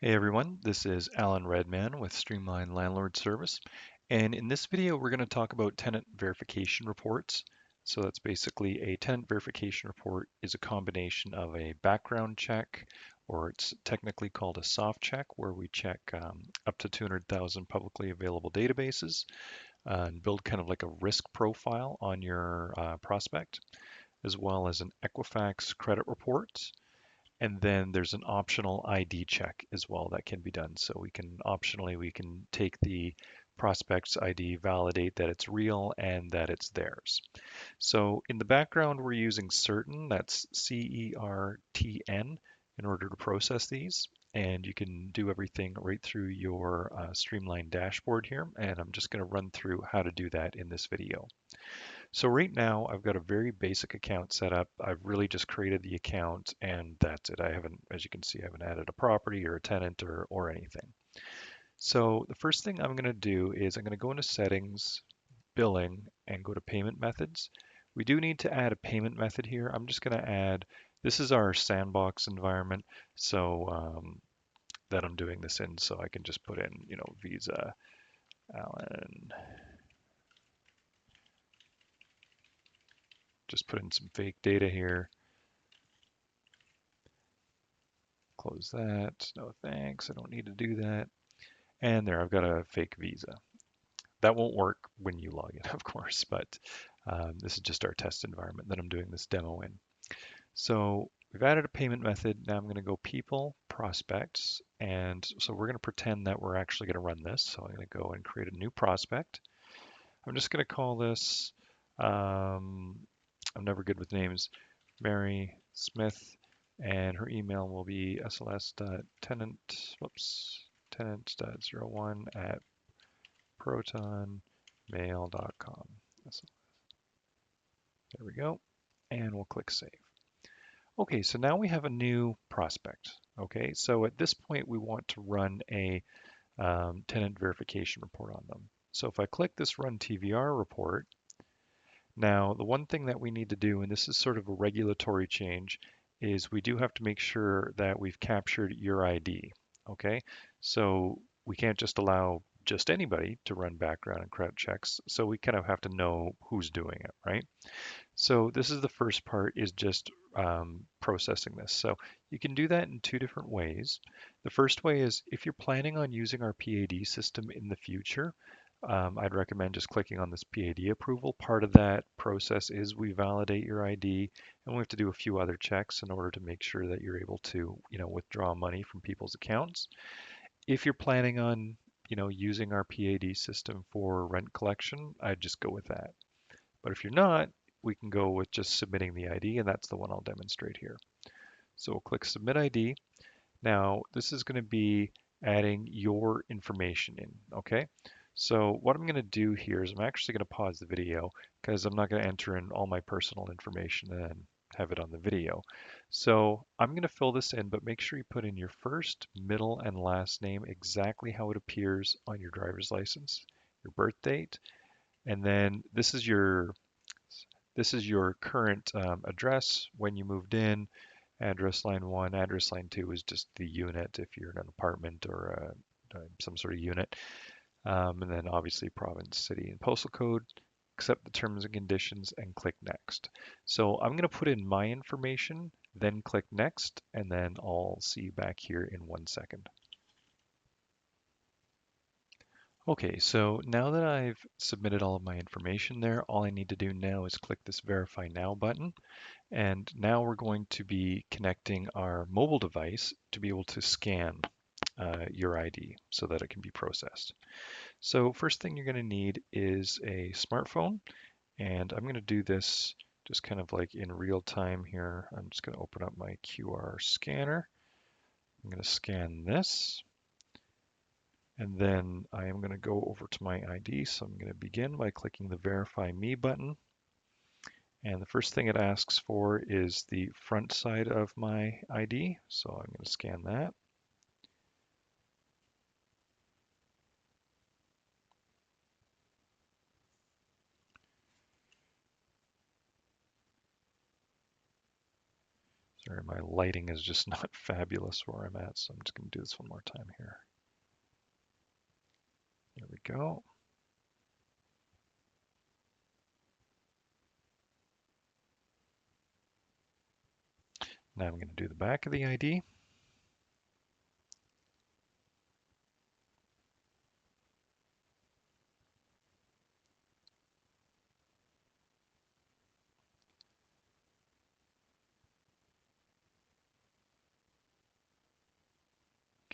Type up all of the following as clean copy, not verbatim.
Hey everyone, this is Alan Redman with Streamline Landlord Service. And in this video, we're going to talk about tenant verification reports. So that's basically a tenant verification report is a combination of a background check, or it's technically called a soft check, where we check up to 200,000 publicly available databases and build kind of like a risk profile on your prospect, as well as an Equifax credit report. And then there's an optional ID check as well that can be done. So we can take the prospect's ID, validate that it's real and that it's theirs. So in the background, we're using Certain, that's CERTN, in order to process these. And you can do everything right through your Streamline dashboard here. And I'm just going to run through how to do that in this video. So right now I've got a very basic account set up. I've really just created the account and that's it. I haven't, as you can see, I haven't added a property or a tenant or anything. So the first thing I'm going to do is I'm going to go into settings, billing, and go to payment methods. We do need to add a payment method here. I'm just going to add, this is our sandbox environment. So that I'm doing this in, so I can just put in, Visa, Alan, just put in some fake data here. Close that. No thanks. I don't need to do that. And there, I've got a fake Visa. That won't work when you log in, of course, but this is just our test environment that I'm doing this demo in. So we've added a payment method. Now I'm going to go people, prospects, and so we're going to pretend that we're actually going to run this. So I'm going to go and create a new prospect. I'm just going to call this, I'm never good with names, Mary Smith, and her email will be sls.tenant, tenant.01 at protonmail.com. There we go. And we'll click save. Okay, so now we have a new prospect. Okay, so at this point, we want to run a tenant verification report on them. So if I click this run TVR report, now the one thing that we need to do, and this is sort of a regulatory change, is we do have to make sure that we've captured your ID. Okay, so we can't just allow just anybody to run background and credit checks. So we kind of have to know who's doing it, right? So this is the first part, is just processing this. So you can do that in two different ways. The first way is if you're planning on using our PAD system in the future, I'd recommend just clicking on this PAD approval. Part of that process is we validate your ID, and we have to do a few other checks in order to make sure that you're able to, withdraw money from people's accounts. If you're planning on, using our PAD system for rent collection, I'd just go with that. But if you're not, we can go with just submitting the ID, and that's the one I'll demonstrate here. So we'll click Submit ID. Now, this is going to be adding your information in, okay? So what I'm going to do here is I'm actually going to pause the video because I'm not going to enter in all my personal information and then have it on the video. So I'm going to fill this in, but make sure you put in your first, middle, and last name exactly how it appears on your driver's license, your birth date, and then this is your current address when you moved in. Address line 1, address line 2 is just the unit if you're in an apartment or some sort of unit. And then obviously province, city, and postal code. Accept the terms and conditions and click next. So I'm going to put in my information, then click next, and then I'll see you back here in 1 second. Okay, so now that I've submitted all of my information there, all I need to do now is click this Verify Now button. And now we're going to be connecting our mobile device to be able to scan your ID so that it can be processed. So first thing you're going to need is a smartphone. And I'm going to do this just kind of like in real time here. I'm just going to open up my QR scanner. I'm going to scan this. And then I am going to go over to my ID. So I'm going to begin by clicking the Verify Me button. And the first thing it asks for is the front side of my ID. So I'm going to scan that. Sorry, my lighting is just not fabulous where I'm at, so I'm just going to do this one more time here. There we go. Now I'm going to do the back of the ID.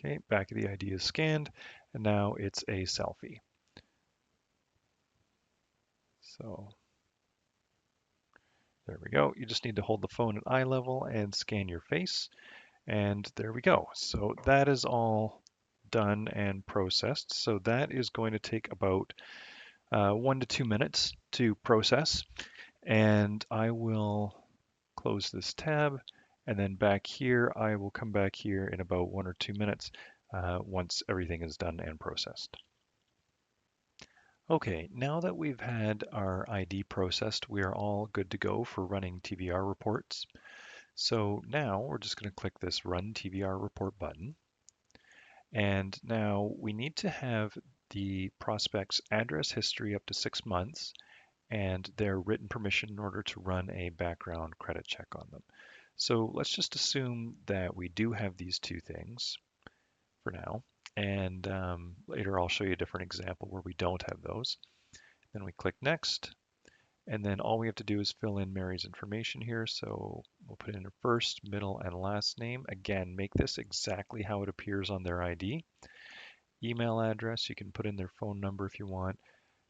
Okay, back of the ID is scanned, and now it's a selfie. So there we go. You just need to hold the phone at eye level and scan your face, and there we go. So that is all done and processed. So that is going to take about 1 to 2 minutes to process, and I will close this tab, and then back here, I will come back here in about 1 or 2 minutes once everything is done and processed. Okay, now that we've had our ID processed, we are all good to go for running TVR reports. So now we're just going to click this Run TVR Report button. And now we need to have the prospect's address history up to 6 months and their written permission in order to run a background credit check on them. So let's just assume that we do have these two things for now. And later I'll show you a different example where we don't have those. Then we click Next. And then all we have to do is fill in Mary's information here. So we'll put in her first, middle, and last name. Again, make this exactly how it appears on their ID. Email address, you can put in their phone number if you want.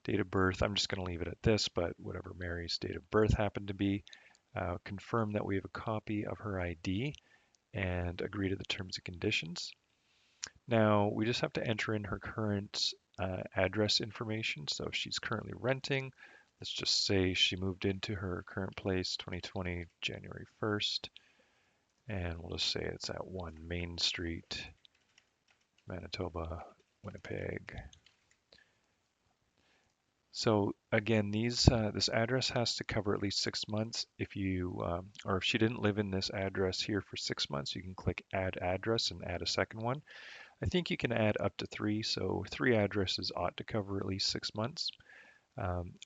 Date of birth, I'm just going to leave it at this, but whatever Mary's date of birth happened to be. Confirm that we have a copy of her ID and agree to the terms and conditions. Now, we just have to enter in her current address information. So if she's currently renting, let's just say she moved into her current place 2020 January 1st, and we'll just say it's at 1 Main Street, Manitoba, Winnipeg. So again, this address has to cover at least 6 months. If you or if she didn't live in this address here for 6 months, you can click Add Address and add a second one. I think you can add up to 3, so 3 addresses ought to cover at least 6 months.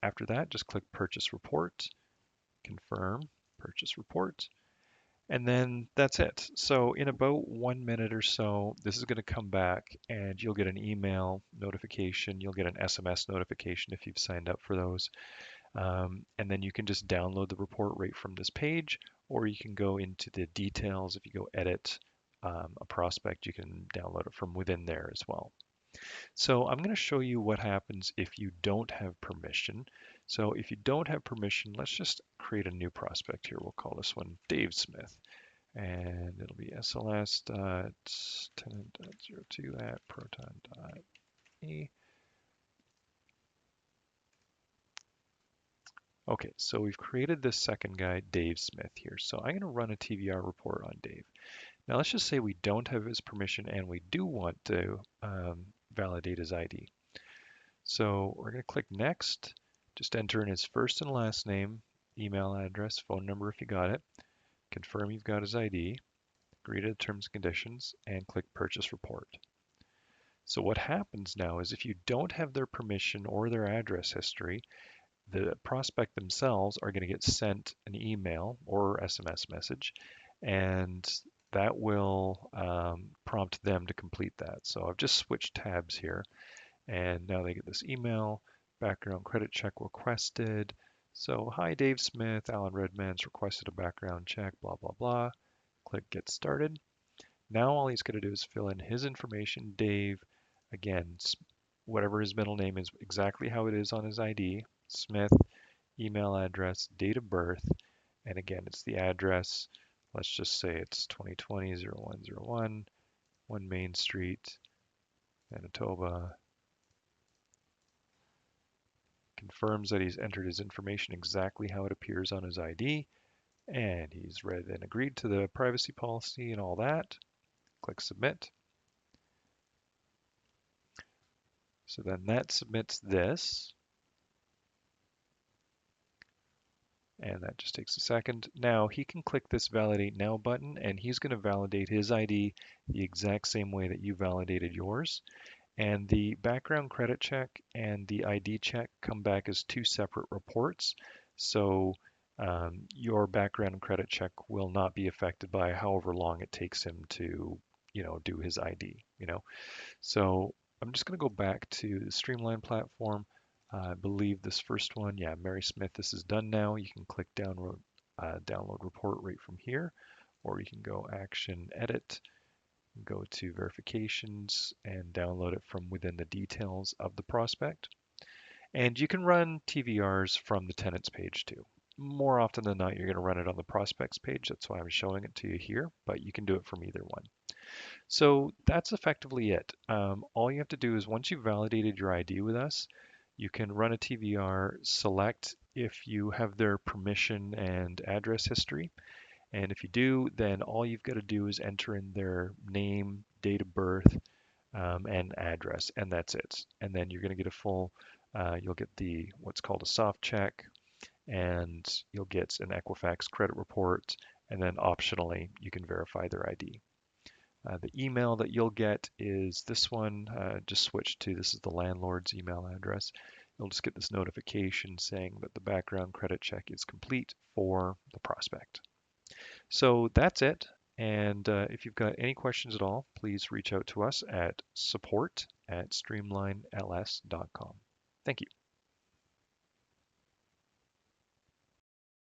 After that, just click Purchase Report, confirm Purchase Report, and then that's it. So in about 1 minute or so, this is going to come back and you'll get an email notification. You'll get an SMS notification if you've signed up for those. And then you can just download the report right from this page, or you can go into the details. If you go edit a prospect, you can download it from within there as well. So I'm going to show you what happens if you don't have permission. So if you don't have permission, let's just create a new prospect here. We'll call this one Dave Smith. And it'll be sls.tenant.02@proton.me. Okay, so we've created this second guy, Dave Smith here. So I'm going to run a TVR report on Dave. Now let's just say we don't have his permission and we do want to validate his ID. So we're going to click Next, just enter in his first and last name, email address, phone number if you got it, confirm you've got his ID, agree to the terms and conditions, and click Purchase Report. So what happens now is if you don't have their permission or their address history, the prospect themselves are going to get sent an email or SMS message, and that will prompt them to complete that. So I've just switched tabs here, and now they get this email, background credit check requested. So, hi Dave Smith, Alan Redman's requested a background check, blah, blah, blah. Click Get Started. Now all he's going to do is fill in his information, Dave, again, whatever his middle name is, exactly how it is on his ID, Smith, email address, date of birth, and again, it's the address. Let's just say it's 2020-0101, 1 Main Street, Manitoba. Confirms that he's entered his information exactly how it appears on his ID, and he's read and agreed to the privacy policy and all that. Click Submit. So then that submits this. And that just takes a second. Now he can click this Validate Now button, and he's going to validate his ID the exact same way that you validated yours. And the background credit check and the ID check come back as two separate reports. So your background credit check will not be affected by however long it takes him to, do his ID. So I'm just going to go back to the Streamline platform. I believe this first one, yeah, Mary Smith, this is done now. You can click download report right from here, or you can go Action, Edit, go to Verifications, and download it from within the details of the prospect. And you can run TVRs from the tenants page too. More often than not, you're going to run it on the prospects page. That's why I'm showing it to you here, but you can do it from either one. So that's effectively it. All you have to do is once you've validated your ID with us, you can run a TVR, select if you have their permission and address history. And if you do, then all you've got to do is enter in their name, date of birth, and address, and that's it. And then you're going to get you'll get what's called a soft check, and you'll get an Equifax credit report, and then optionally you can verify their ID. The email that you'll get is this one. Just switch to this is the landlord's email address. You'll just get this notification saying that the background credit check is complete for the prospect. So that's it. And if you've got any questions at all, please reach out to us at support@streamlinels.com. Thank you.